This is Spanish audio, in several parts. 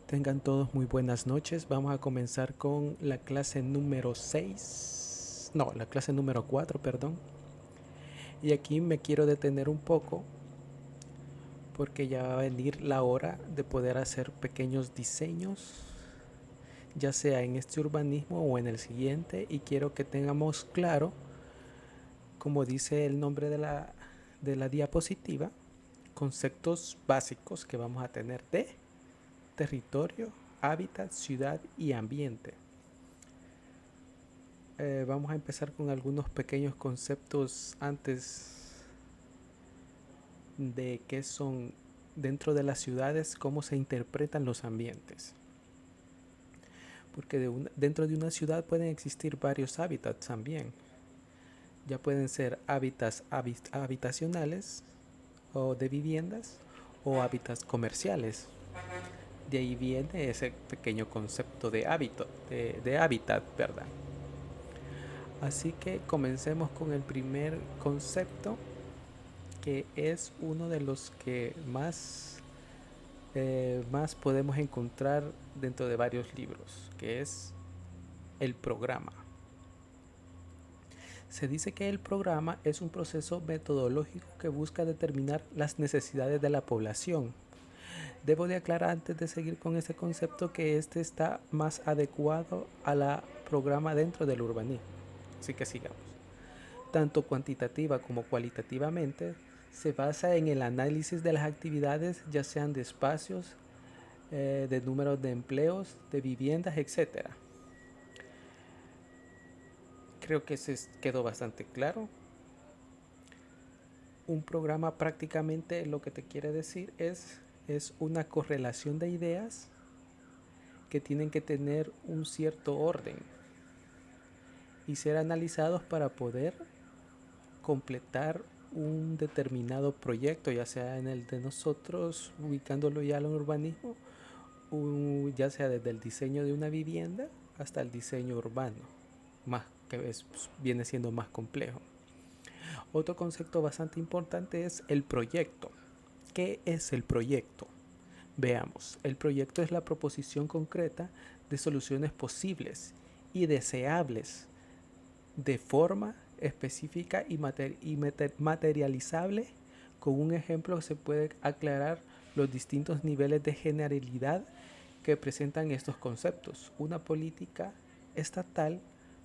Tengan todos muy buenas noches. Vamos a comenzar con la clase número 6. No, la clase número 4, perdón. Y aquí me quiero detener un poco porque ya va a venir la hora de poder hacer pequeños diseños, ya sea en este urbanismo o en el siguiente. Y quiero que tengamos claro, como dice el nombre de la diapositiva, conceptos básicos que vamos a tener de territorio, hábitat, ciudad y ambiente. Vamos a empezar con algunos pequeños conceptos antes de qué son dentro de las ciudades, cómo se interpretan los ambientes. Porque dentro de una ciudad pueden existir varios hábitats también. Ya pueden ser hábitats habitacionales o de viviendas o hábitats comerciales. De ahí viene ese pequeño concepto de hábito, de hábitat, ¿verdad? Así que comencemos con el primer concepto, que es uno de los que más podemos encontrar dentro de varios libros, que es el programa. Se dice que el programa es un proceso metodológico que busca determinar las necesidades de la población. Debo de aclarar antes de seguir con este concepto que este está más adecuado a la programa dentro del urbanismo. Así que sigamos. Tanto cuantitativa como cualitativamente, se basa en el análisis de las actividades, ya sean de espacios, de números de empleos, de viviendas, etcétera. Creo que se quedó bastante claro. Un programa prácticamente lo que te quiere decir es una correlación de ideas que tienen que tener un cierto orden y ser analizados para poder completar un determinado proyecto, ya sea en el de nosotros, ubicándolo ya al urbanismo, ya sea desde el diseño de una vivienda hasta el diseño urbano, más que viene siendo más complejo. Otro concepto bastante importante es el proyecto. ¿Qué es el proyecto? Veamos, el proyecto es la proposición concreta de soluciones posibles y deseables de forma específica y materializable. Con un ejemplo se puede aclarar los distintos niveles de generalidad que presentan estos conceptos. Una política estatal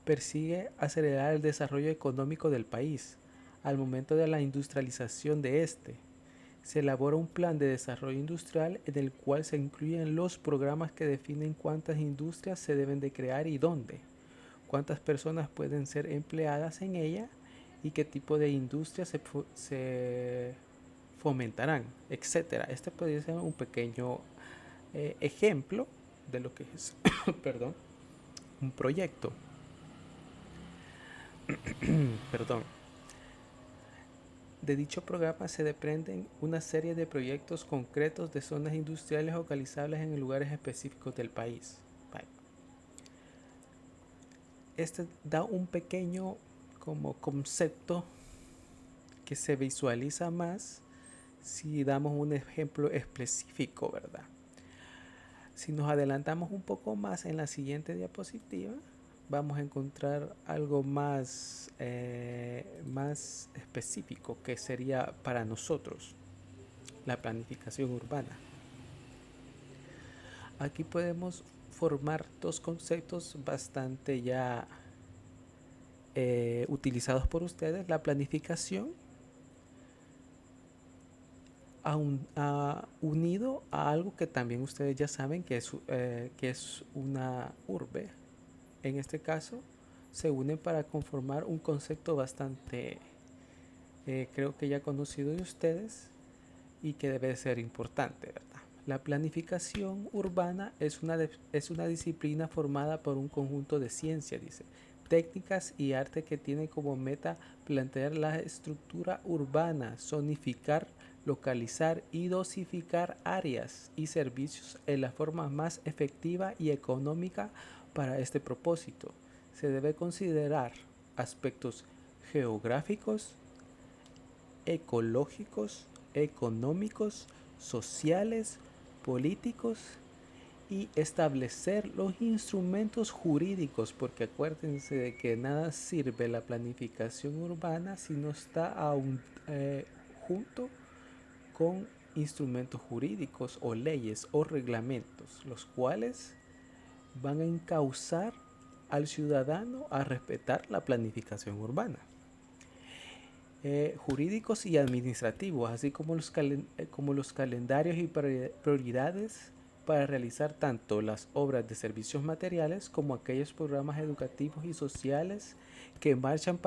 persigue acelerar el desarrollo económico del país. Al momento de la industrialización de este, se elabora un plan de desarrollo industrial en el cual se incluyen los programas que definen cuántas industrias se deben de crear y dónde, cuántas personas pueden ser empleadas en ella y qué tipo de industrias se fomentarán, etcétera. Este podría ser un pequeño ejemplo de lo que es perdón, un proyecto. Perdón. De dicho programa se desprenden una serie de proyectos concretos de zonas industriales localizables en lugares específicos del país. Vale. Este da un pequeño como concepto que se visualiza más si damos un ejemplo específico, ¿verdad? Si nos adelantamos un poco más en la siguiente diapositiva, vamos a encontrar algo más específico que sería para nosotros la planificación urbana. Aquí podemos formar dos conceptos bastante ya utilizados por ustedes: la planificación unido a algo que también ustedes ya saben que es una urbe. En este caso se unen para conformar un concepto bastante, creo que ya conocido de ustedes y que debe ser importante, ¿verdad? La planificación urbana es una disciplina formada por un conjunto de ciencias, dice, técnicas y arte que tiene como meta plantear la estructura urbana, zonificar, localizar y dosificar áreas y servicios en la forma más efectiva y económica para este propósito. Se debe considerar aspectos geográficos, ecológicos, económicos, sociales, políticos y establecer los instrumentos jurídicos, porque acuérdense de que nada sirve la planificación urbana si no está junto con instrumentos jurídicos o leyes o reglamentos, los cuales van a encauzar al ciudadano a respetar la planificación urbana. Jurídicos y administrativos, así como los calendarios y prioridades para realizar tanto las obras de servicios materiales como aquellos programas educativos y sociales que marchan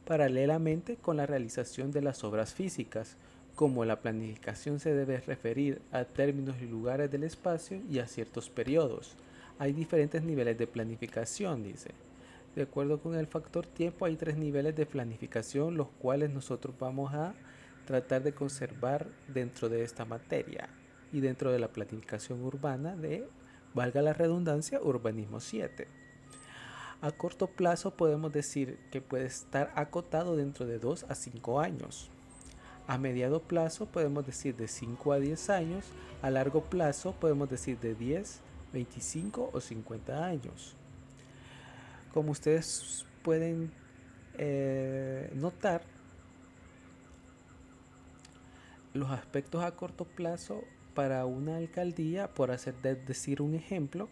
paralelamente con la realización de las obras físicas, como la planificación se debe referir a términos y lugares del espacio y a ciertos periodos. Hay diferentes niveles de planificación, dice. De acuerdo con el factor tiempo, hay 3 niveles de planificación, los cuales nosotros vamos a tratar de conservar dentro de esta materia y dentro de la planificación urbana de, valga la redundancia, urbanismo 7. A corto plazo podemos decir que puede estar acotado dentro de 2 a 5 años. A mediano plazo podemos decir de 5 a 10 años. A largo plazo podemos decir de 10, 25 o 50 años. Como ustedes pueden notar, los aspectos a corto plazo para una alcaldía, por decir un ejemplo,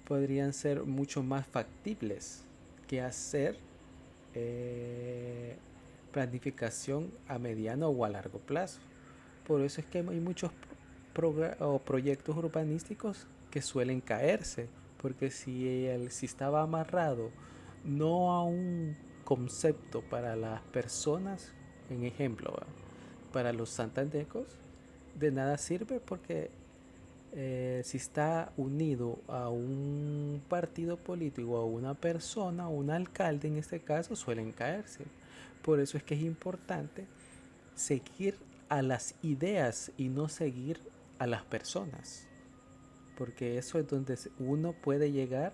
podrían ser mucho más factibles que hacer planificación a mediano o a largo plazo. Por eso es que hay muchos proyectos urbanísticos que suelen caerse, porque si estaba amarrado no a un concepto para las personas, en ejemplo, para los santandecos, de nada sirve porque si está unido a un partido político o a una persona, un alcalde en este caso, suelen caerse. Por eso es que es importante seguir a las ideas y no seguir a las personas, porque eso es donde uno puede llegar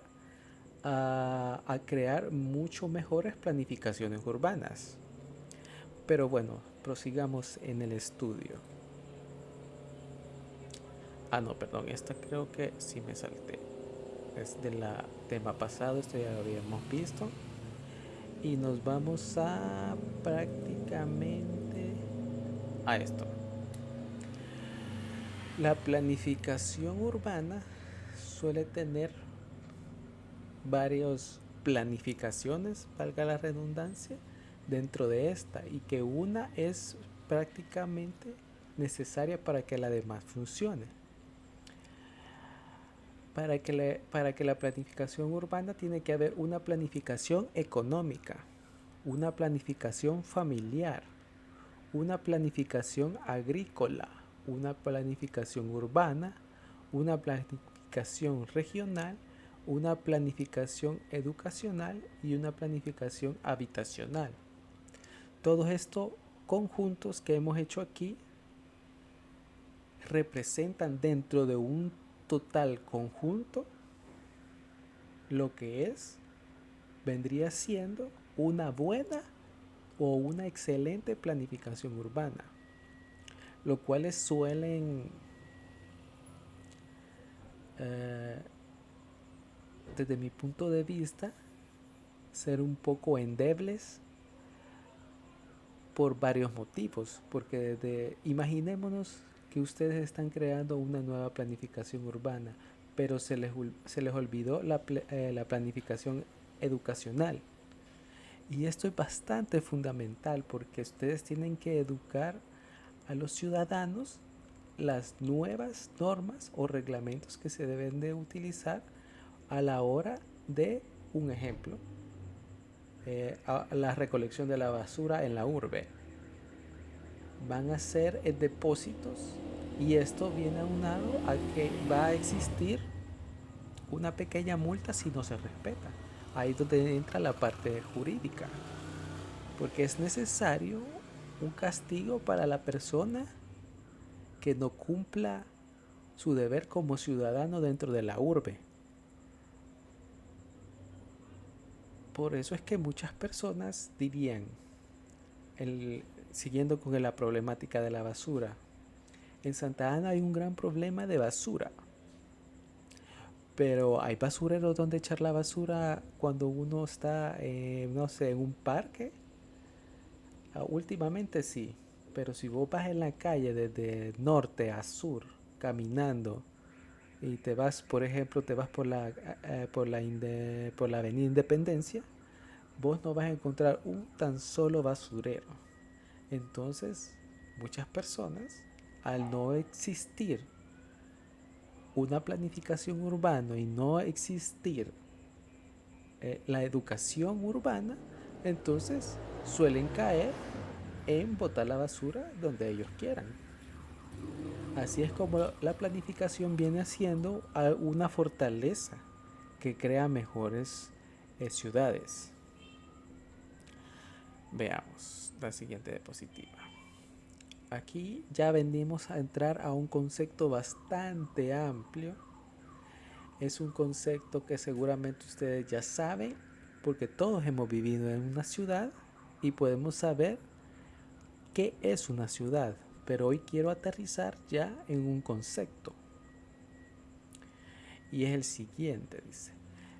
a crear mucho mejores planificaciones urbanas. Pero bueno, prosigamos en el estudio. No, perdón, esta creo que sí me salté. Es del tema pasado, esto ya lo habíamos visto. Y nos vamos a prácticamente a esto. La planificación urbana suele tener varias planificaciones, valga la redundancia, dentro de esta, y que una es prácticamente necesaria para que la demás funcione. Para que la planificación urbana tiene que haber una planificación económica, una planificación familiar, una planificación agrícola, una planificación urbana, una planificación regional, una planificación educacional y una planificación habitacional. Todos estos conjuntos que hemos hecho aquí representan dentro de un total conjunto lo que vendría siendo una buena o una excelente planificación urbana, lo cual suelen desde mi punto de vista ser un poco endebles por varios motivos, porque imaginémonos que ustedes están creando una nueva planificación urbana, pero se les olvidó la planificación educacional. Y esto es bastante fundamental porque ustedes tienen que educar a los ciudadanos las nuevas normas o reglamentos que se deben de utilizar a la hora de, un ejemplo, a la recolección de la basura en la urbe. Van a ser depósitos y esto viene aunado a que va a existir una pequeña multa si no se respeta. Ahí es donde entra la parte jurídica, porque es necesario un castigo para la persona que no cumpla su deber como ciudadano dentro de la urbe. Por eso es que muchas personas dirían, siguiendo con la problemática de la basura, en Santa Ana hay un gran problema de basura. Pero hay basureros donde echar la basura cuando uno está, no sé, en un parque. Últimamente sí, pero si vos vas en la calle desde norte a sur, caminando, y te vas, por ejemplo, te vas por la Avenida Independencia, vos no vas a encontrar un tan solo basurero. Entonces, muchas personas, al no existir una planificación urbana y no existir la educación urbana, entonces suelen caer en botar la basura donde ellos quieran. Así es como la planificación viene haciendo una fortaleza que crea mejores ciudades. Veamos la siguiente diapositiva. Aquí ya venimos a entrar a un concepto bastante amplio. Es un concepto que seguramente ustedes ya saben porque todos hemos vivido en una ciudad y podemos saber qué es una ciudad. Pero hoy quiero aterrizar ya en un concepto. Y es el siguiente, dice.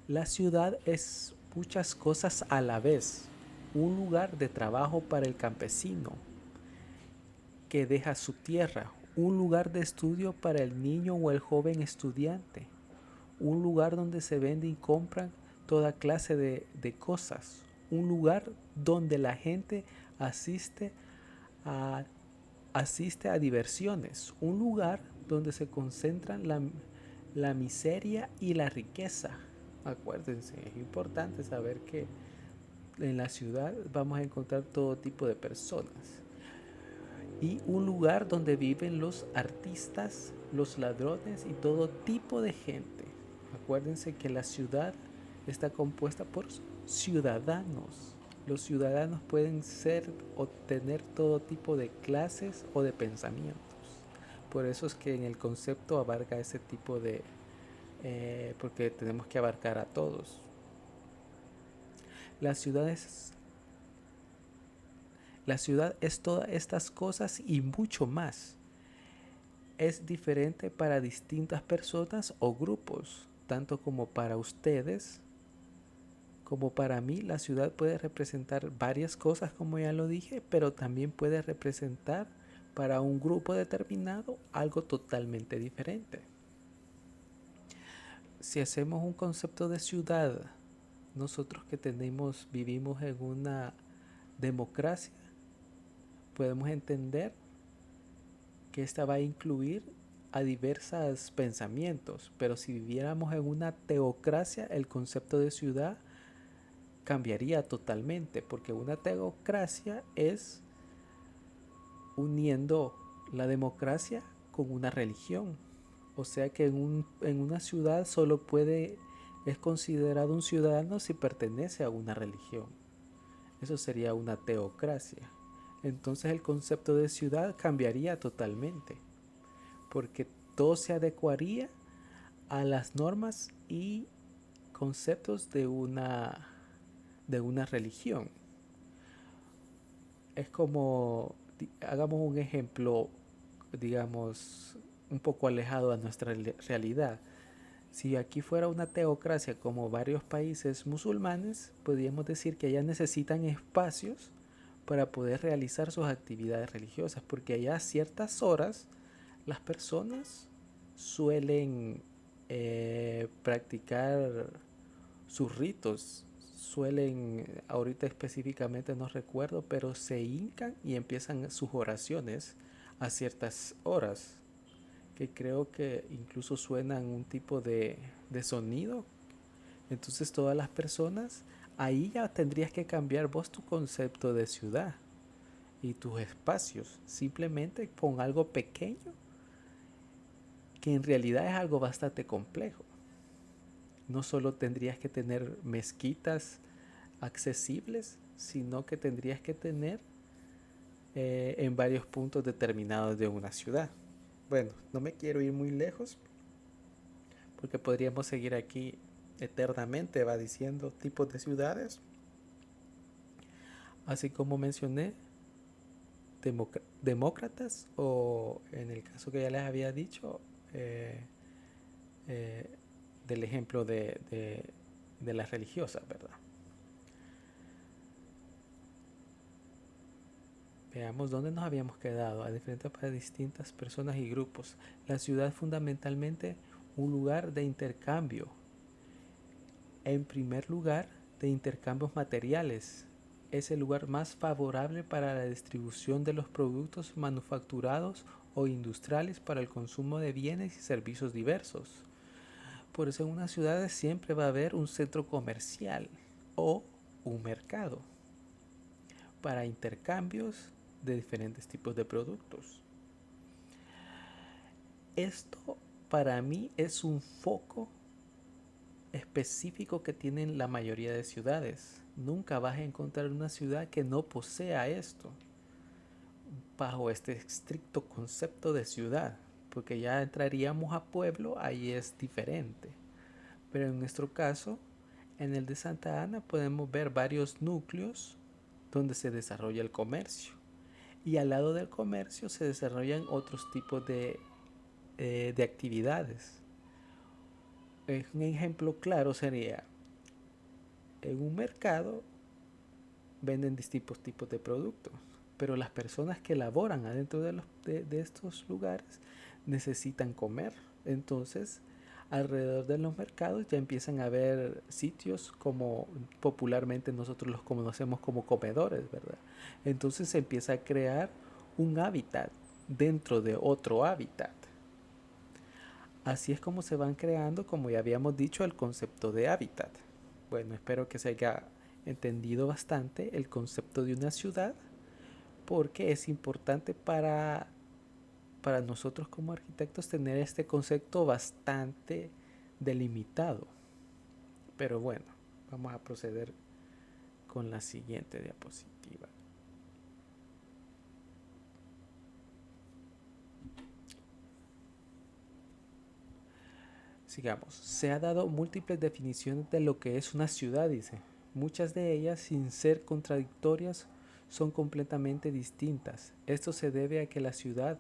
La ciudad es muchas cosas a la vez. Un lugar de trabajo para el campesino que deja su tierra. Un lugar de estudio para el niño o el joven estudiante. Un lugar donde se vende y compran toda clase de cosas. Un lugar donde la gente asiste a, asiste a diversiones. Un lugar donde se concentran la miseria y la riqueza. Acuérdense, es importante saber que en la ciudad vamos a encontrar todo tipo de personas. Y un lugar donde viven los artistas, los ladrones y todo tipo de gente. Acuérdense que la ciudad está compuesta por ciudadanos. Los ciudadanos pueden ser o tener todo tipo de clases o de pensamientos. Por eso es que en el concepto abarca ese tipo de... porque tenemos que abarcar a todos. La ciudad es, la ciudad es todas estas cosas y mucho más. Es diferente para distintas personas o grupos, tanto como para ustedes como para mí. La ciudad puede representar varias cosas, como ya lo dije, pero también puede representar para un grupo determinado algo totalmente diferente. Si hacemos un concepto de ciudad, nosotros que vivimos en una democracia, podemos entender que esta va a incluir a diversos pensamientos, pero si viviéramos en una teocracia, el concepto de ciudad cambiaría totalmente, porque una teocracia es uniendo la democracia con una religión. O sea que en una ciudad es considerado un ciudadano si pertenece a una religión. Eso sería una teocracia. Entonces el concepto de ciudad cambiaría totalmente, porque todo se adecuaría a las normas y conceptos de una religión. Es como, hagamos un ejemplo, digamos, un poco alejado a nuestra realidad. Si aquí fuera una teocracia como varios países musulmanes, podríamos decir que allá necesitan espacios para poder realizar sus actividades religiosas, porque allá a ciertas horas las personas suelen practicar sus ritos, ahorita específicamente no recuerdo, pero se hincan y empiezan sus oraciones a ciertas horas, que creo que incluso suenan un tipo de sonido. Entonces todas las personas, ahí ya tendrías que cambiar vos tu concepto de ciudad y tus espacios. Simplemente pon algo pequeño que en realidad es algo bastante complejo. No solo tendrías que tener mezquitas accesibles, sino que tendrías que tener en varios puntos determinados de una ciudad. Bueno, no me quiero ir muy lejos porque podríamos seguir aquí eternamente, va diciendo tipos de ciudades. Así como mencioné, demócratas o en el caso que ya les había dicho, eh, del ejemplo de las religiosas, ¿verdad? Veamos dónde nos habíamos quedado, a diferentes para distintas personas y grupos. La ciudad es fundamentalmente un lugar de intercambio. En primer lugar, de intercambios materiales. Es el lugar más favorable para la distribución de los productos manufacturados o industriales para el consumo de bienes y servicios diversos. Por eso en una ciudad siempre va a haber un centro comercial o un mercado para intercambios de diferentes tipos de productos. Esto para mí es un foco específico que tienen la mayoría de ciudades. Nunca vas a encontrar una ciudad que no posea esto bajo este estricto concepto de ciudad, porque ya entraríamos a pueblo, ahí es diferente. Pero en nuestro caso, en el de Santa Ana podemos ver varios núcleos donde se desarrolla el comercio. Y al lado del comercio se desarrollan otros tipos de actividades. Un ejemplo claro sería, en un mercado venden distintos tipos de productos, pero las personas que laboran adentro de estos lugares necesitan comer. Entonces, alrededor de los mercados ya empiezan a haber sitios como popularmente nosotros los conocemos como comedores, ¿verdad? Entonces se empieza a crear un hábitat dentro de otro hábitat. Así es como se van creando, como ya habíamos dicho, el concepto de hábitat. Bueno, espero que se haya entendido bastante el concepto de una ciudad, porque es importante para nosotros como arquitectos tener este concepto bastante delimitado. Pero bueno, vamos a proceder con la siguiente diapositiva. Sigamos. Se ha dado múltiples definiciones de lo que es una ciudad, dice. Muchas de ellas, sin ser contradictorias, son completamente distintas. Esto se debe a que la ciudad,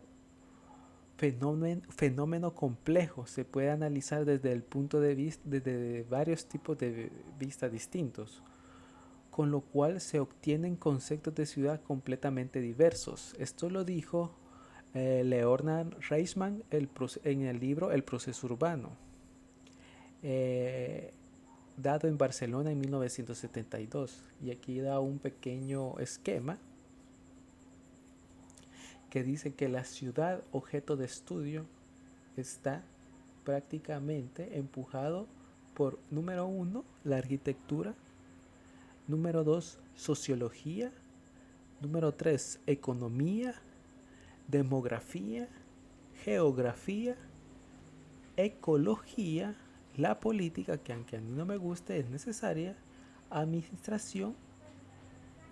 fenómeno complejo, se puede analizar desde el punto de vista, desde varios tipos de vista distintos, con lo cual se obtienen conceptos de ciudad completamente diversos. Esto lo dijo Leonard Reisman en el libro El proceso urbano, dado en Barcelona en 1972. Y aquí da un pequeño esquema que dice que la ciudad objeto de estudio está prácticamente empujado por, número uno, la arquitectura, número dos, sociología, número tres, economía, demografía, geografía, ecología, la política, que aunque a mí no me guste es necesaria, administración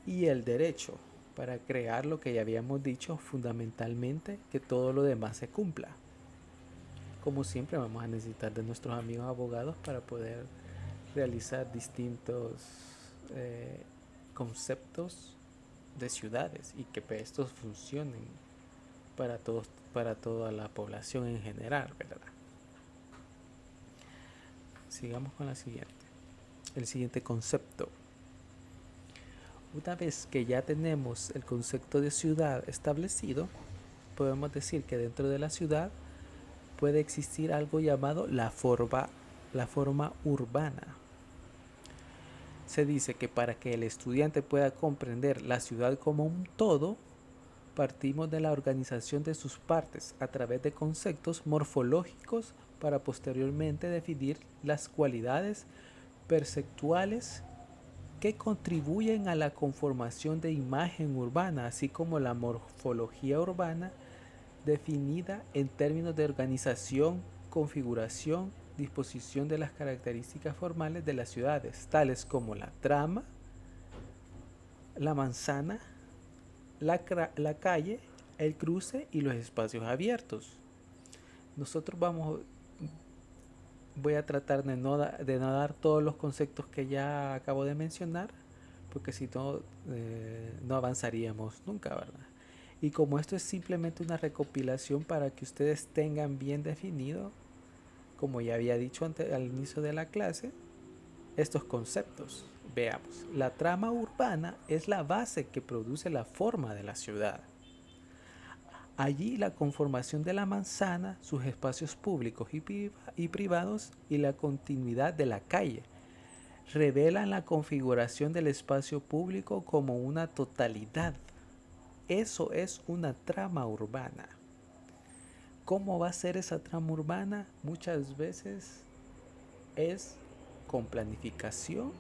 y el derecho, para crear lo que ya habíamos dicho, fundamentalmente que todo lo demás se cumpla. Como siempre vamos a necesitar de nuestros amigos abogados para poder realizar distintos conceptos de ciudades y que estos funcionen para todos, para toda la población en general, ¿verdad? Sigamos con la siguiente. El siguiente concepto. Una vez que ya tenemos el concepto de ciudad establecido, podemos decir que dentro de la ciudad puede existir algo llamado la forma urbana. Se dice que para que el estudiante pueda comprender la ciudad como un todo, partimos de la organización de sus partes a través de conceptos morfológicos para posteriormente definir las cualidades perceptuales que contribuyen a la conformación de imagen urbana, así como la morfología urbana definida en términos de organización, configuración, disposición de las características formales de las ciudades, tales como la trama, la manzana, la calle, el cruce y los espacios abiertos. Nosotros voy a tratar de no dar todos los conceptos que ya acabo de mencionar, porque si no, no avanzaríamos nunca, ¿verdad? Y como esto es simplemente una recopilación para que ustedes tengan bien definido como ya había dicho al inicio de la clase, estos conceptos. Veamos, la trama urbana es la base que produce la forma de la ciudad. Allí la conformación de la manzana, sus espacios públicos y privados y la continuidad de la calle revelan la configuración del espacio público como una totalidad. Eso es una trama urbana. ¿Cómo va a ser esa trama urbana? Muchas veces es con planificación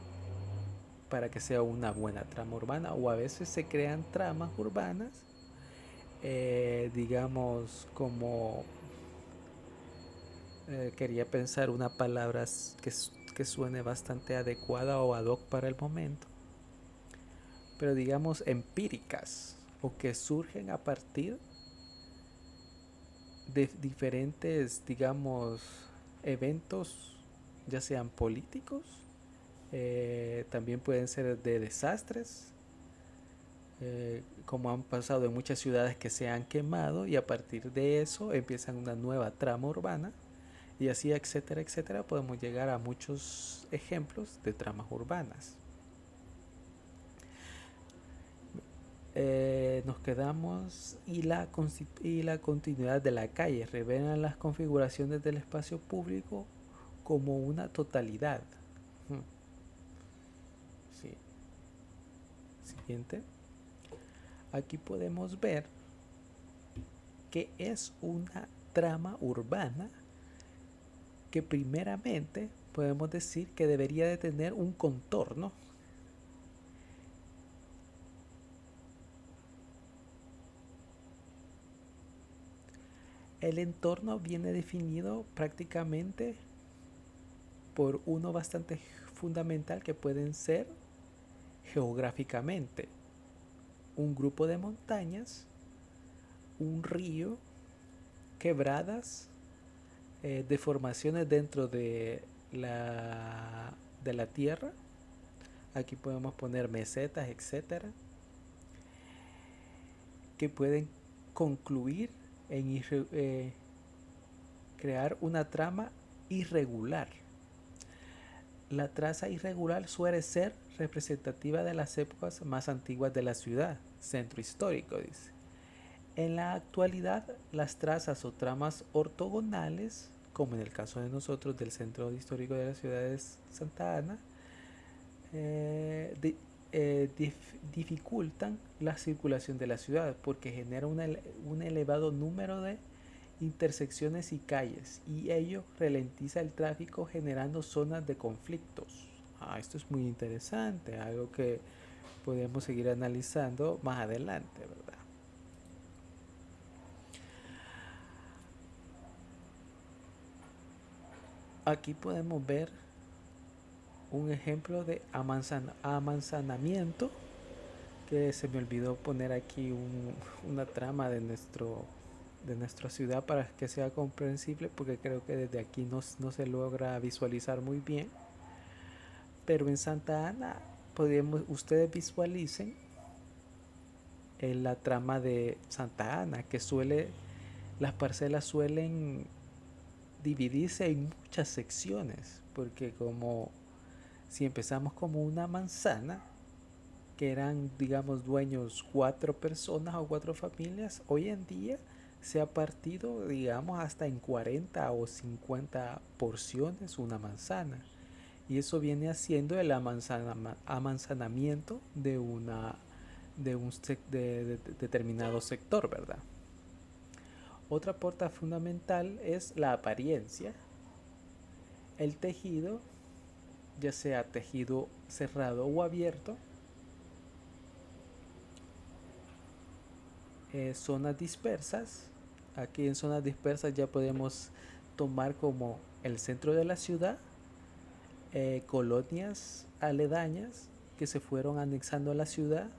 para que sea una buena trama urbana, o a veces se crean tramas urbanas, digamos como quería pensar una palabra que suene bastante adecuada o ad hoc para el momento, pero digamos empíricas, o que surgen a partir de diferentes, digamos, eventos, ya sean políticos, también pueden ser de desastres, como han pasado en muchas ciudades que se han quemado y a partir de eso empiezan una nueva trama urbana y así, etcétera, etcétera. Podemos llegar a muchos ejemplos de tramas urbanas. Nos quedamos y la continuidad de la calle revelan las configuraciones del espacio público como una totalidad. Sí. Siguiente. Aquí podemos ver que es una trama urbana que primeramente podemos decir que debería de tener un contorno. El entorno viene definido prácticamente por uno bastante fundamental, que pueden ser geográficamente un grupo de montañas, un río, quebradas, deformaciones dentro de la tierra. Aquí podemos poner mesetas, etcétera, que pueden concluir en crear una trama irregular. La traza irregular suele ser representativa de las épocas más antiguas de la ciudad, centro histórico, dice. En la actualidad, las trazas o tramas ortogonales, como en el caso de nosotros del centro histórico de la ciudad de Santa Ana, dificultan la circulación de la ciudad porque genera un elevado número de intersecciones y calles, y ello ralentiza el tráfico generando zonas de conflictos. Esto es muy interesante, algo que podemos seguir analizando más adelante, ¿verdad? Aquí podemos ver un ejemplo de amanzanamiento, que se me olvidó poner aquí una trama de nuestra ciudad para que sea comprensible, porque creo que desde aquí no se logra visualizar muy bien. Pero en Santa Ana ustedes visualicen la trama de Santa Ana, que las parcelas suelen dividirse en muchas secciones, porque como si empezamos como una manzana, que eran, digamos, dueños 4 personas o 4 familias, hoy en día se ha partido, digamos, hasta en 40 o 50 porciones una manzana. Y eso viene haciendo el amanzanamiento de un determinado sector, ¿verdad? Otra pauta fundamental es la apariencia. El tejido, ya sea tejido cerrado o abierto, zonas dispersas. Aquí en zonas dispersas ya podemos tomar como el centro de la ciudad, colonias aledañas que se fueron anexando a la ciudad,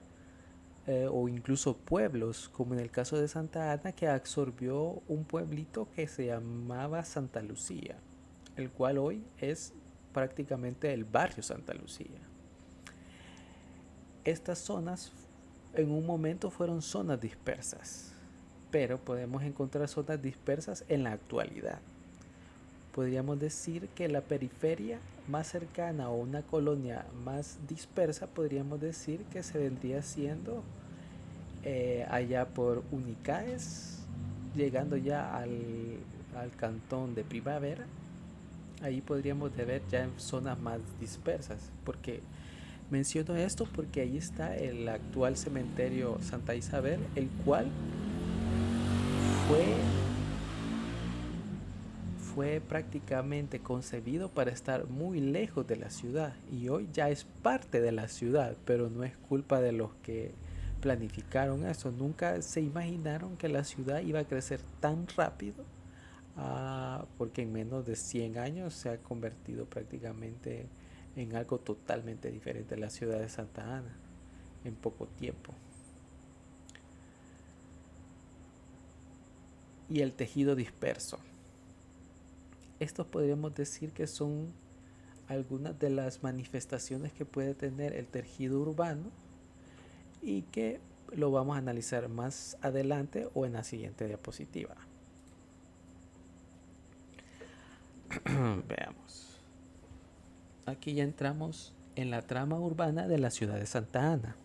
o incluso pueblos, como en el caso de Santa Ana, que absorbió un pueblito que se llamaba Santa Lucía, el cual hoy es prácticamente el barrio Santa Lucía. Estas zonas en un momento fueron zonas dispersas, pero podemos encontrar zonas dispersas en la actualidad. podríamos decir que la periferia más cercana o una colonia más dispersa, podríamos decir que se vendría siendo allá por Unicaes, llegando ya al cantón de Primavera. Ahí podríamos ver ya en zonas más dispersas, porque menciono esto porque ahí está el actual cementerio Santa Isabel, el cual fue fue prácticamente concebido para estar muy lejos de la ciudad y hoy ya es parte de la ciudad, pero no es culpa de los que planificaron eso. Nunca se imaginaron que la ciudad iba a crecer tan rápido, porque en menos de 100 años se ha convertido prácticamente en algo totalmente diferente a la ciudad de Santa Ana en poco tiempo. Y el tejido disperso. Estos podríamos decir que son algunas de las manifestaciones que puede tener el tejido urbano y que lo vamos a analizar más adelante o en la siguiente diapositiva. Veamos. Aquí ya entramos en la trama urbana de la ciudad de Santa Ana.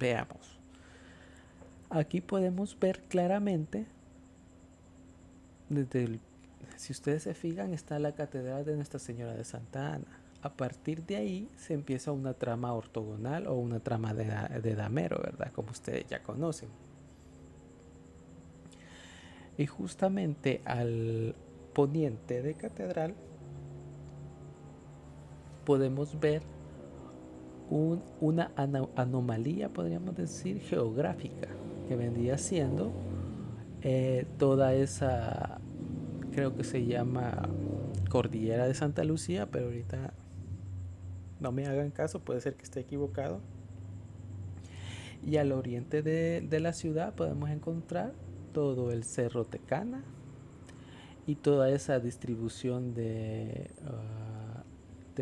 Veamos. Aquí podemos ver claramente, si ustedes se fijan, está la catedral de Nuestra Señora de Santa Ana. A partir de ahí se empieza una trama ortogonal o una trama de damero, ¿verdad? Como ustedes ya conocen. Y justamente al poniente de catedral podemos ver una anomalía, podríamos decir, geográfica, que vendría siendo toda esa, creo que se llama Cordillera de Santa Lucía, pero ahorita no me hagan caso, puede ser que esté equivocado. Y al oriente de la ciudad podemos encontrar todo el Cerro Tecana y toda esa distribución de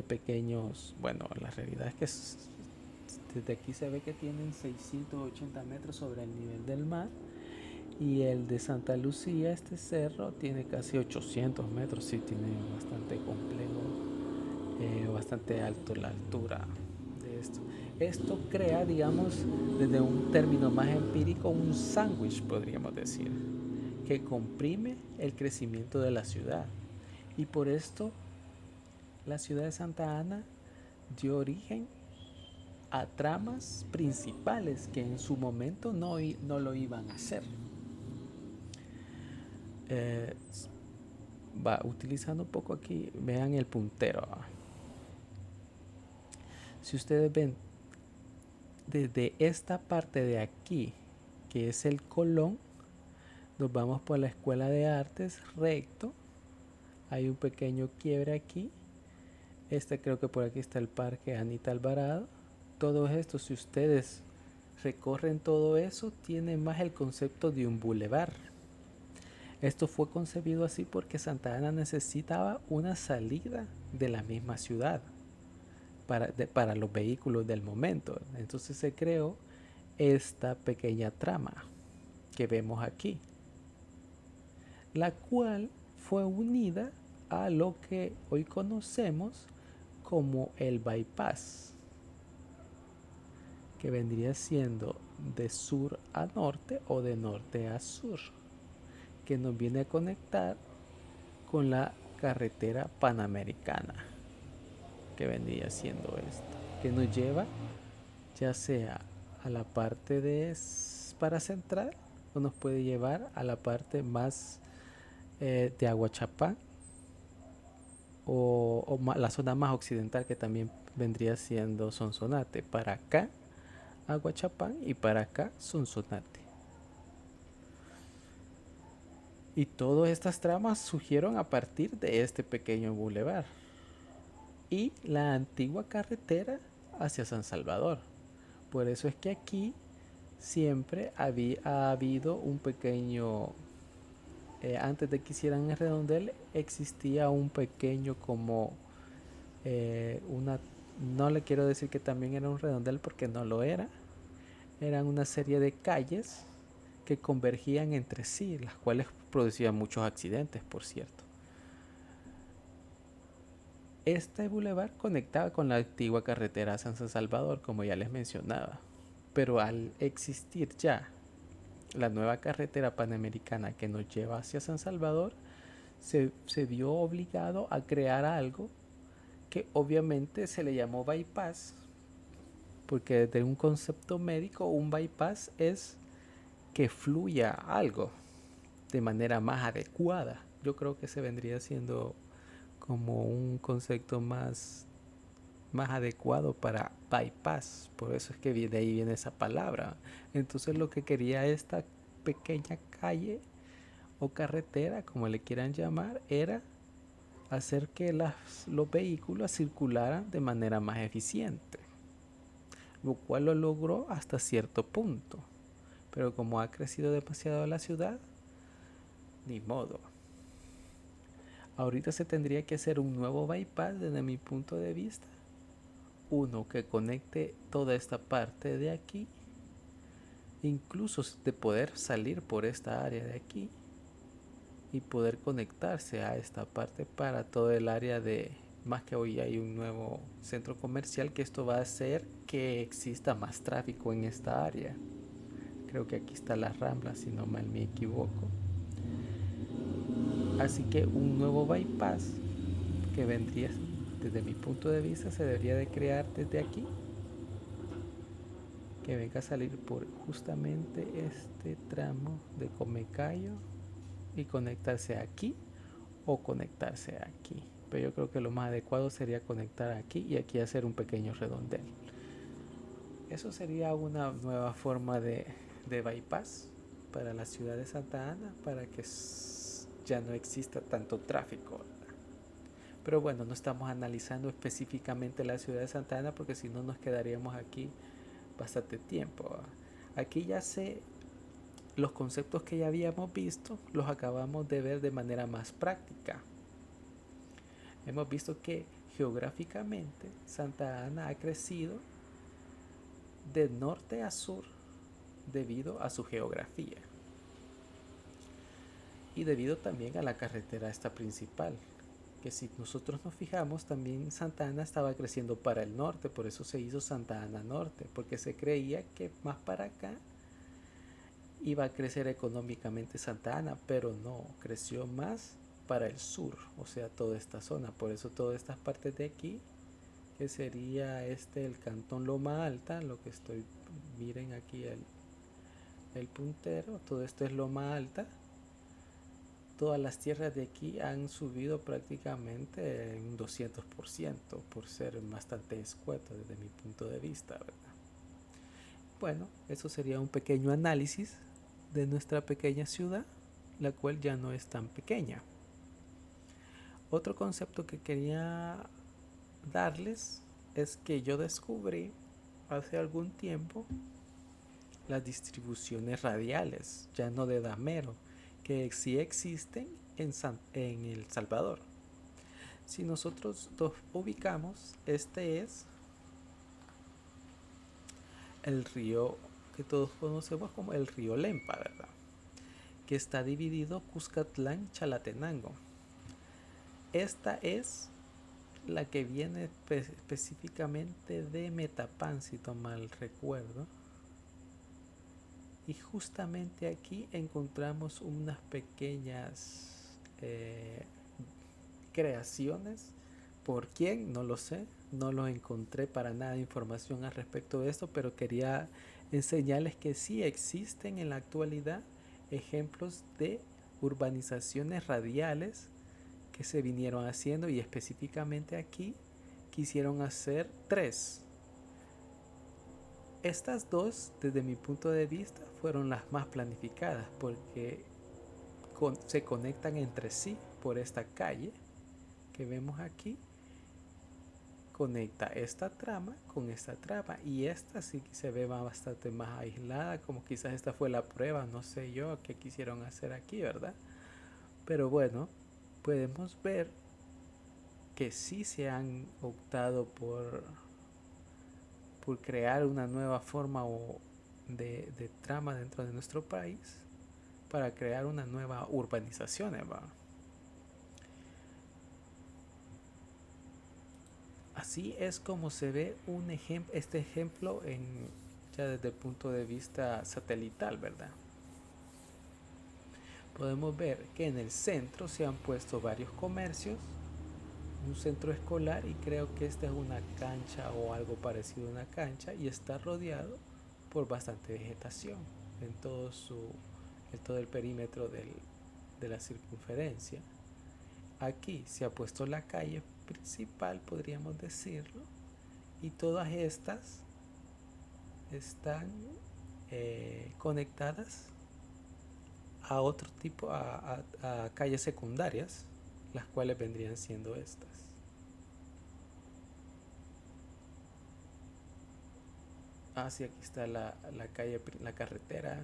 pequeños, bueno, la realidad es que desde aquí se ve que tienen 680 metros sobre el nivel del mar, y el de Santa Lucía, este cerro, tiene casi 800 metros, sí, tiene bastante complejo, bastante alto la altura de esto. Esto crea, digamos, desde un término más empírico, un sándwich, podríamos decir, que comprime el crecimiento de la ciudad. Y por esto, la ciudad de Santa Ana dio origen a tramas principales que en su momento no lo iban a hacer. Va utilizando un poco aquí, vean el puntero. Si ustedes ven desde esta parte de aquí, que es el Colón, nos vamos por la Escuela de Artes recto. Hay un pequeño quiebre aquí. Creo que por aquí está el Parque Anita Alvarado. Todo esto, si ustedes recorren todo eso, tiene más el concepto de un bulevar. Esto fue concebido así porque Santa Ana necesitaba una salida de la misma ciudad para los vehículos del momento. Entonces se creó esta pequeña trama que vemos aquí, la cual fue unida a lo que hoy conocemos como el bypass, que vendría siendo de sur a norte o de norte a sur, que nos viene a conectar con la carretera panamericana, que vendría siendo esta, que nos lleva ya sea a la parte para central o nos puede llevar a la parte más de Aguachapán o la zona más occidental, que también vendría siendo Sonsonate. Para acá Aguachapán y para acá Sonsonate. Y todas estas tramas surgieron a partir de este pequeño bulevar y la antigua carretera hacia San Salvador. Por eso es que aquí siempre ha habido un pequeño, antes de que hicieran el redondel, existía un pequeño como no le quiero decir que también era un redondel porque no lo era. Eran una serie de calles que convergían entre sí, las cuales producían muchos accidentes, por cierto. Este bulevar conectaba con la antigua carretera a San Salvador, como ya les mencionaba, pero al existir ya la nueva carretera panamericana que nos lleva hacia San Salvador, se vio obligado a crear algo que obviamente se le llamó bypass, porque desde un concepto médico un bypass es que fluya algo de manera más adecuada. Yo creo que se vendría siendo como un concepto más adecuado para bypass, por eso es que de ahí viene esa palabra. Entonces lo que quería esta pequeña calle o carretera, como le quieran llamar, era hacer que los vehículos circularan de manera más eficiente, lo cual lo logró hasta cierto punto. Pero como ha crecido demasiado la ciudad, ni modo. Ahorita se tendría que hacer un nuevo bypass desde mi punto de vista. Uno que conecte toda esta parte de aquí, incluso de poder salir por esta área de aquí y poder conectarse a esta parte para todo el área de, más que hoy hay un nuevo centro comercial, que esto va a hacer que exista más tráfico en esta área. Creo que aquí está la Rambla, si no mal me equivoco. Así que un nuevo bypass que vendría, desde mi punto de vista, se debería de crear desde aquí, que venga a salir por justamente este tramo de Comecayo y conectarse aquí o conectarse aquí. Pero yo creo que lo más adecuado sería conectar aquí y aquí hacer un pequeño redondel. Eso sería una nueva forma de bypass para la ciudad de Santa Ana, para que ya no exista tanto tráfico. Pero bueno, no estamos analizando específicamente la ciudad de Santa Ana, porque si no nos quedaríamos aquí bastante tiempo. Aquí ya sé los conceptos que ya habíamos visto, los acabamos de ver de manera más práctica. Hemos visto que geográficamente Santa Ana ha crecido de norte a sur debido a su geografía y debido también a la carretera esta principal, que si nosotros nos fijamos, también Santa Ana estaba creciendo para el norte, por eso se hizo Santa Ana Norte, porque se creía que más para acá iba a crecer económicamente Santa Ana, pero no, creció más para el sur, o sea, toda esta zona. Por eso todas estas partes de aquí, que sería el cantón Loma Alta, lo que estoy, miren aquí el puntero, todo esto es Loma Alta. Todas las tierras de aquí han subido prácticamente en un 200% por ser bastante escueto desde mi punto de vista, ¿verdad? Bueno, eso sería un pequeño análisis de nuestra pequeña ciudad, la cual ya no es tan pequeña. Otro concepto que quería darles es que yo descubrí hace algún tiempo las distribuciones radiales, ya no de damero, que sí existen en El Salvador. Si nosotros los ubicamos, este es el río que todos conocemos como el río Lempa, ¿verdad? Que está dividido Cuscatlán, Chalatenango. Esta es la que viene específicamente de Metapán, si no mal recuerdo. Y justamente aquí encontramos unas pequeñas creaciones. ¿Por quién? No lo sé. No lo encontré para nada de información al respecto de esto, pero quería enseñarles que sí existen en la actualidad ejemplos de urbanizaciones radiales que se vinieron haciendo, y específicamente aquí quisieron hacer tres. Estas dos, desde mi punto de vista, fueron las más planificadas porque se conectan entre sí por esta calle que vemos aquí. Conecta esta trama con esta trama, y esta sí se ve bastante más aislada, como quizás esta fue la prueba, no sé yo qué quisieron hacer aquí, ¿verdad? Pero bueno, podemos ver que sí se han optado por crear una nueva forma de trama dentro de nuestro país para crear una nueva urbanización, ¿va? Así es como se ve este ejemplo ya desde el punto de vista satelital, ¿verdad? Podemos ver que en el centro se han puesto varios comercios, un centro escolar, y creo que esta es una cancha o algo parecido a una cancha, y está rodeado por bastante vegetación en en todo el perímetro de la circunferencia. Aquí se ha puesto la calle principal, podríamos decirlo, y todas estas están conectadas a otro tipo, a calles secundarias, las cuales vendrían siendo estas. Sí, aquí está la calle, la carretera.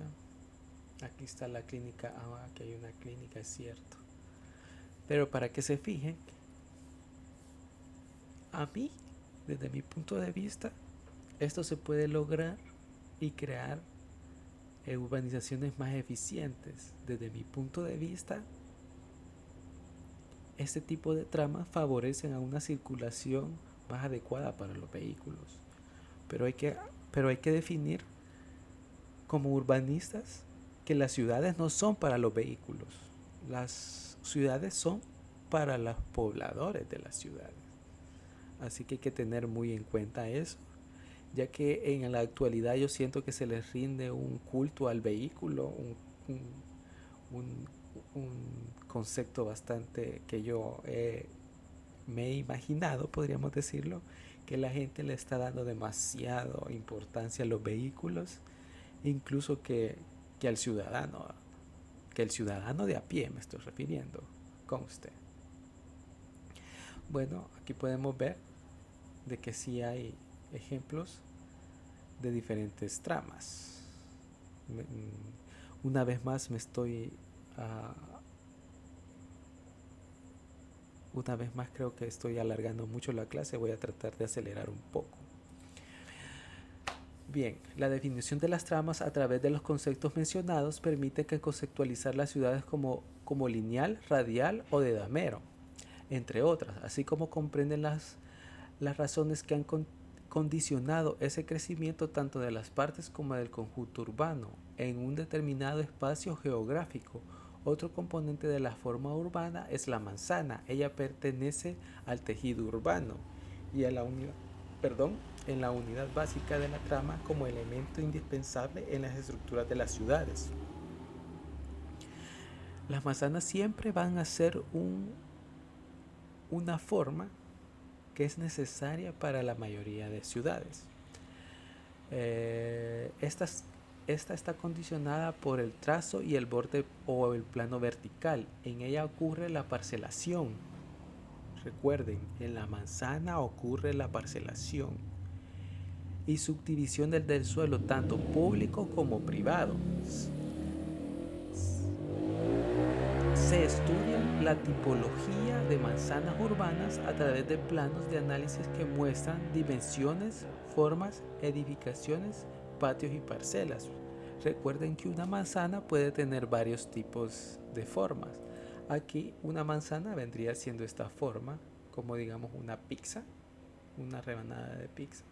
Aquí está la clínica. Aquí hay una clínica, es cierto. Pero para que se fijen, a mí, desde mi punto de vista, esto se puede lograr y crear urbanizaciones más eficientes. Desde mi punto de vista, este tipo de tramas favorecen a una circulación más adecuada para los vehículos. Pero hay que, pero hay que definir como urbanistas que las ciudades no son para los vehículos. Las ciudades son para los pobladores de las ciudades. Así que hay que tener muy en cuenta eso, ya que en la actualidad yo siento que se les rinde un culto al vehículo, un, un concepto bastante que me he imaginado, podríamos decirlo, que la gente le está dando demasiado importancia a los vehículos, incluso que al ciudadano, que el ciudadano de a pie me estoy refiriendo, con usted. Bueno, aquí podemos ver de que sí hay ejemplos de diferentes tramas. Una vez más una vez más creo que estoy alargando mucho la clase, voy a tratar de acelerar un poco. Bien, la definición de las tramas a través de los conceptos mencionados permite que conceptualizar las ciudades como lineal, radial o de damero, entre otras, así como comprenden las razones que han condicionado ese crecimiento tanto de las partes como del conjunto urbano en un determinado espacio geográfico. Otro componente de la forma urbana es la manzana. Ella pertenece al tejido urbano y a la unidad, en la unidad básica de la trama como elemento indispensable en las estructuras de las ciudades. Las manzanas siempre van a ser una forma que es necesaria para la mayoría de ciudades. Esta está condicionada por el trazo y el borde o el plano vertical. En ella ocurre la parcelación. Recuerden, en la manzana ocurre la parcelación y subdivisión del suelo, tanto público como privado. Se estudia la tipología de manzanas urbanas a través de planos de análisis que muestran dimensiones, formas, edificaciones, patios y parcelas. Recuerden que una manzana puede tener varios tipos de formas. Aquí una manzana vendría siendo esta forma, como digamos una pizza, una rebanada de pizza.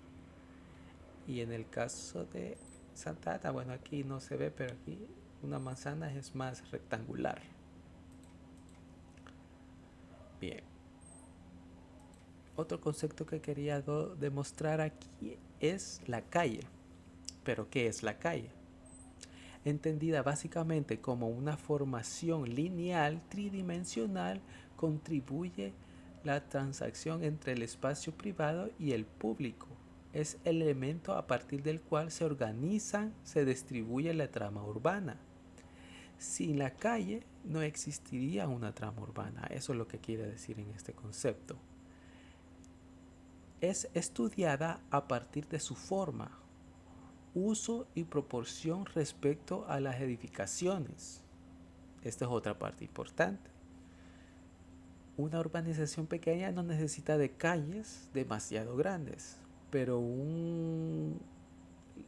Y en el caso de Santa Ana, bueno, aquí no se ve, pero aquí una manzana es más rectangular. Bien. Otro concepto que quería demostrar aquí es la calle. ¿Pero qué es la calle? Entendida básicamente como una formación lineal tridimensional, contribuye la transacción entre el espacio privado y el público. Es el elemento a partir del cual se distribuye la trama urbana. Sin la calle no existiría una trama urbana. Eso es lo que quiere decir en este concepto. Es estudiada a partir de su forma, uso y proporción respecto a las edificaciones. Esta es otra parte importante. Una urbanización pequeña no necesita de calles demasiado grandes, pero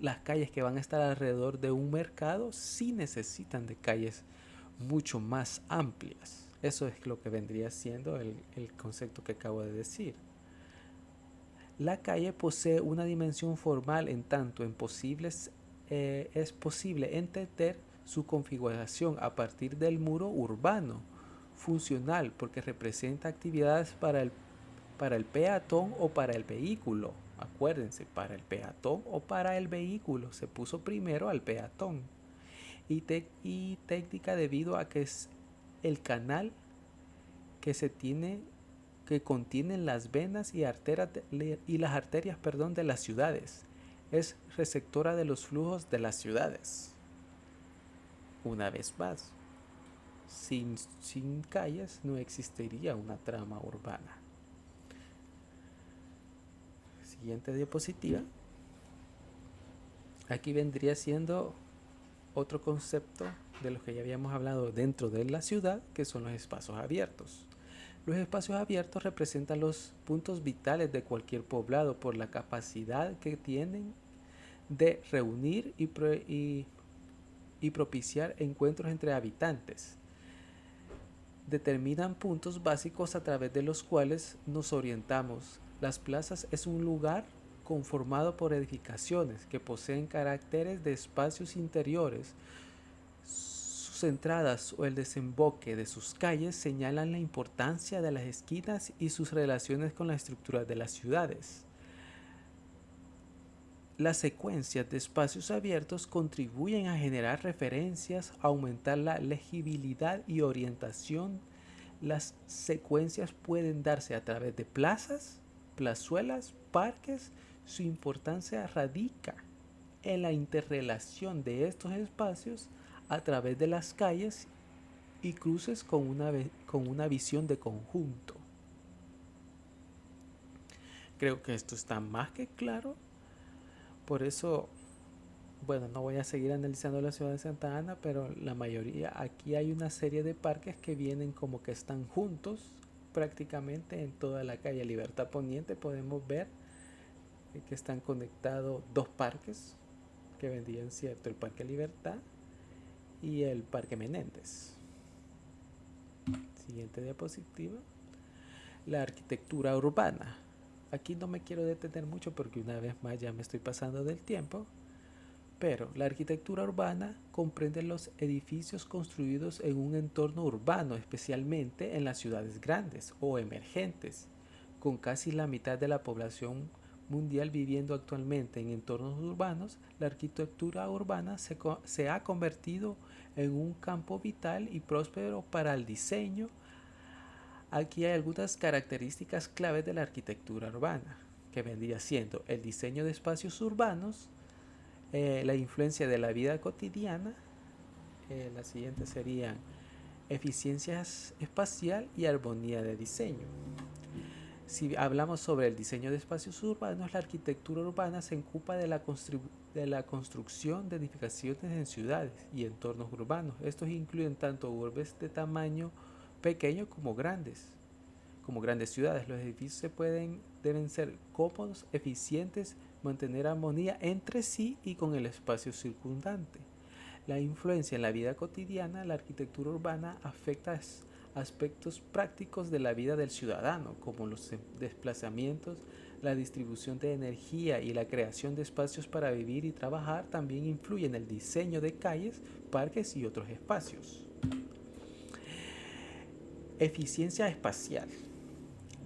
las calles que van a estar alrededor de un mercado sí necesitan de calles mucho más amplias. Eso es lo que vendría siendo el concepto que acabo de decir. La calle posee una dimensión formal en tanto es posible entender su configuración a partir del muro urbano, funcional porque representa actividades para el peatón o para el vehículo. Acuérdense, para el peatón o para el vehículo. Se puso primero al peatón. Y técnica debido a que es el canal que se tiene que contienen las venas y las arterias, de las ciudades. Es receptora de los flujos de las ciudades. Una vez más, sin calles no existiría una trama urbana. Siguiente diapositiva. Aquí vendría siendo otro concepto de los que ya habíamos hablado dentro de la ciudad, que son los espacios abiertos. Los espacios abiertos representan los puntos vitales de cualquier poblado por la capacidad que tienen de reunir y propiciar encuentros entre habitantes. Determinan puntos básicos a través de los cuales nos orientamos. Las plazas es un lugar conformado por edificaciones que poseen caracteres de espacios interiores. Sus entradas o el desemboque de sus calles señalan la importancia de las esquinas y sus relaciones con la estructura de las ciudades. Las secuencias de espacios abiertos contribuyen a generar referencias, aumentar la legibilidad y orientación. Las secuencias pueden darse a través de plazas, plazuelas, parques. Su importancia radica en la interrelación de estos espacios a través de las calles y cruces con una visión de conjunto. Creo que esto está más que claro. Por eso, bueno, no voy a seguir analizando la ciudad de Santa Ana, pero la mayoría, aquí hay una serie de parques que vienen como que están juntos prácticamente en toda la calle Libertad Poniente. Podemos ver que están conectados dos parques que vendrían, cierto, el Parque Libertad y el Parque Menéndez. Siguiente diapositiva. La arquitectura urbana. Aquí no me quiero detener mucho porque una vez más ya me estoy pasando del tiempo, pero la arquitectura urbana comprende los edificios construidos en un entorno urbano, especialmente en las ciudades grandes o emergentes, con casi la mitad de la población mundial viviendo actualmente en entornos urbanos. La arquitectura urbana se ha convertido en un campo vital y próspero para el diseño. Aquí hay algunas características claves de la arquitectura urbana, que vendría siendo el diseño de espacios urbanos, la influencia de la vida cotidiana, las siguientes serían eficiencia espacial y armonía de diseño. Si hablamos sobre el diseño de espacios urbanos, la arquitectura urbana se ocupa de la construcción de edificaciones en ciudades y entornos urbanos. Estos incluyen tanto urbes de tamaño pequeño como grandes ciudades. Los edificios deben ser cómodos, eficientes, mantener armonía entre sí y con el espacio circundante. La influencia en la vida cotidiana. La arquitectura urbana afecta aspectos prácticos de la vida del ciudadano, como los desplazamientos, la distribución de energía y la creación de espacios para vivir y trabajar. También influye en el diseño de calles, parques y otros espacios. Eficiencia espacial.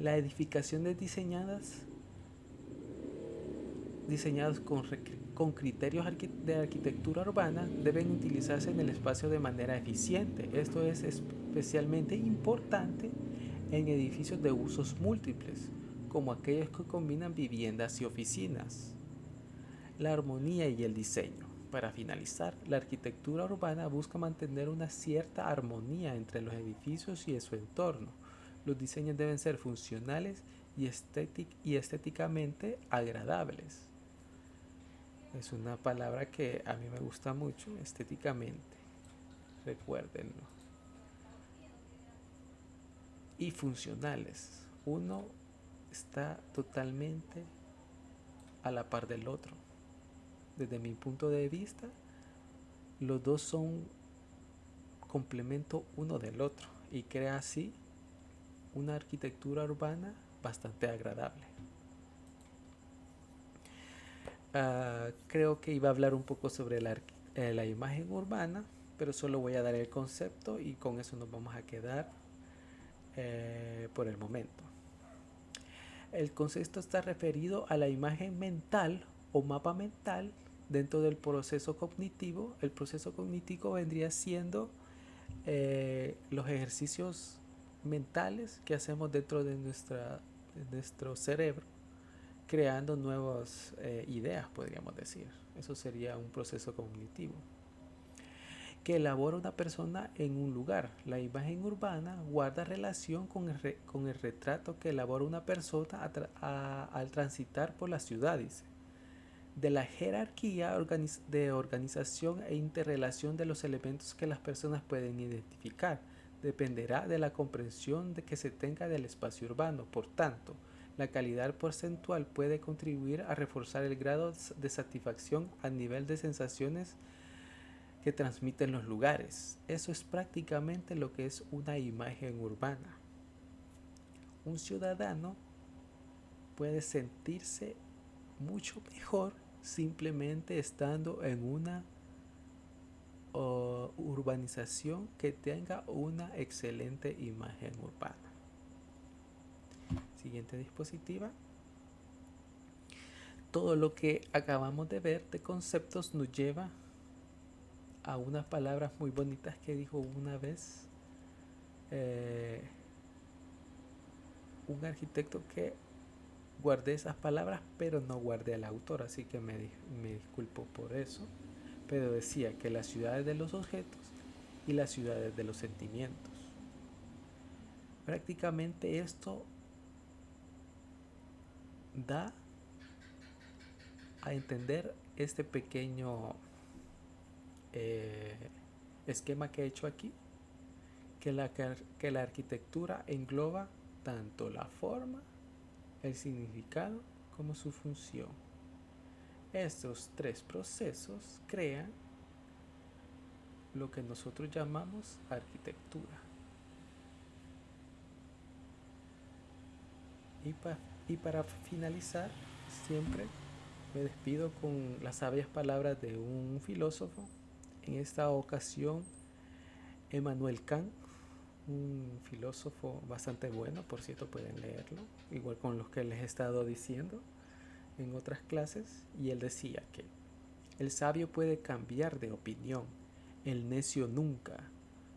Las edificaciones diseñadas con criterios de arquitectura urbana deben utilizarse en el espacio de manera eficiente. Esto es especialmente importante en edificios de usos múltiples, como aquellos que combinan viviendas y oficinas. La armonía y el diseño. Para finalizar, la arquitectura urbana busca mantener una cierta armonía entre los edificios y su entorno. Los diseños deben ser funcionales y estéticamente agradables. Es una palabra que a mí me gusta mucho, estéticamente. Recuérdenlo. Y funcionales. Uno está totalmente a la par del otro. Desde mi punto de vista, los dos son complemento uno del otro y crea así una arquitectura urbana bastante agradable. Creo que iba a hablar un poco sobre la imagen urbana, pero solo voy a dar el concepto y con eso nos vamos a quedar por el momento. El concepto está referido a la imagen mental o mapa mental dentro del proceso cognitivo. El proceso cognitivo vendría siendo los ejercicios mentales que hacemos dentro de nuestro cerebro, creando nuevas ideas, podríamos decir. Eso sería un proceso cognitivo que elabora una persona en un lugar. La imagen urbana guarda relación con el retrato que elabora una persona al transitar por las ciudades. De la jerarquía de organización e interrelación de los elementos que las personas pueden identificar. Dependerá de la comprensión que se tenga del espacio urbano. Por tanto, la calidad porcentual puede contribuir a reforzar el grado de satisfacción a nivel de sensaciones que transmiten los lugares. Eso es prácticamente lo que es una imagen urbana. Un ciudadano puede sentirse mucho mejor simplemente estando en una urbanización que tenga una excelente imagen urbana. Siguiente diapositiva. Todo lo que acabamos de ver de conceptos nos lleva a unas palabras muy bonitas que dijo una vez un arquitecto, que guardé esas palabras pero no guardé al autor, así que me disculpo por eso, pero decía que las ciudades de los objetos y las ciudades de los sentimientos. Prácticamente esto da a entender este pequeño esquema que he hecho aquí, que la arquitectura engloba tanto la forma, el significado como su función. Estos tres procesos crean lo que nosotros llamamos arquitectura. Y para finalizar, siempre me despido con las sabias palabras de un filósofo, en esta ocasión Emmanuel Kant, un filósofo bastante bueno, por cierto pueden leerlo, igual con los que les he estado diciendo en otras clases, y él decía que el sabio puede cambiar de opinión, el necio nunca.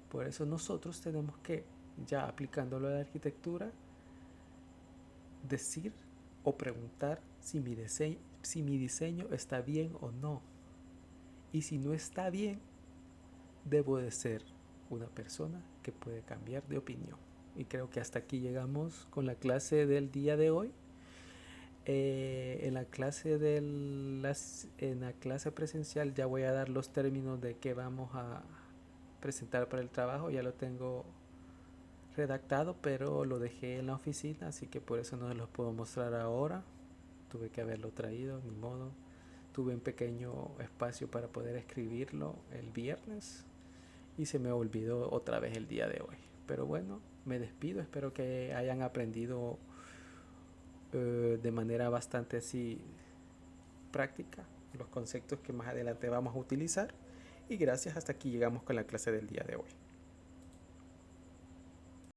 Por eso nosotros tenemos que, ya aplicándolo a la arquitectura, decir o preguntar si mi diseño está bien o no. Y si no está bien, debo de ser una persona que puede cambiar de opinión. Y creo que hasta aquí llegamos con la clase del día de hoy. En la clase presencial ya voy a dar los términos de qué vamos a presentar para el trabajo. Ya lo tengo redactado, pero lo dejé en la oficina, así que por eso no los puedo mostrar ahora. Tuve que haberlo traído, ni modo. Tuve un pequeño espacio para poder escribirlo el viernes y se me olvidó otra vez el día de hoy. Pero bueno, me despido. Espero que hayan aprendido de manera bastante así práctica los conceptos que más adelante vamos a utilizar. Y gracias, hasta aquí llegamos con la clase del día de hoy.